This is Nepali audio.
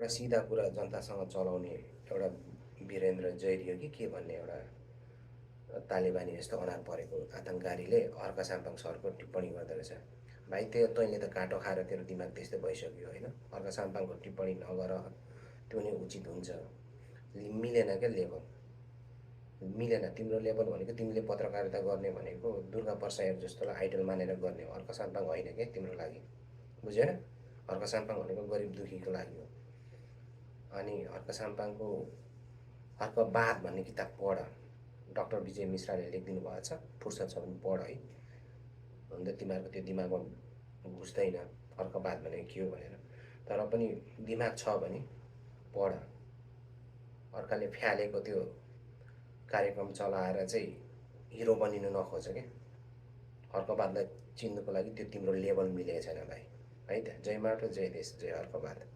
एउटा सिधा कुरा जनतासँग चलाउने एउटा वीरेन्द्र जैरी हो कि के भन्ने एउटा तालिबानी जस्तो अनार परेको आतङ्ककारीले हर्क साम्पाङ सरको टिप्पणी गर्दो रहेछ। भाइ तैँले त काँटो खाएर तेरो दिमाग त्यस्तै भइसक्यो होइन। हर्क साम्पाङको टिप्पणी नगर, त्यो नै उचित हुन्छ। मिलेन क्या लेभल, मिलेन। तिम्रो लेभल भनेको तिमीले पत्रकारिता गर्ने भनेको दुर्गा पर्साईहरू जस्तोलाई आइडल मानेर गर्ने हो। हर्क साम्पाङ होइन क्या तिम्रो लागि, बुझ्यो? हर्क साम्पाङ भनेको गरिब दुखीको लागि हो। अनि हर्क साम्पाङको हर्कवाद भन्ने किताब पढ, डाक्टर विजय मिश्राले लेखिदिनु भएको छ, फुर्सद छ भने पढ है। हुन त तिमीहरूको त्यो दिमागमा घुस्दैन हर्कवाद भनेको के हो भनेर, तर पनि दिमाग छ भने पढ। अर्काले फ्यालेको त्यो कार्यक्रम चलाएर चाहिँ हिरो बनिनु नखोज क्या। हर्कवादलाई चिन्नुको लागि त्यो तिम्रो लेभल मिलेको छैन भाइ है त। जय माटो जय देश जय हर्कवाद।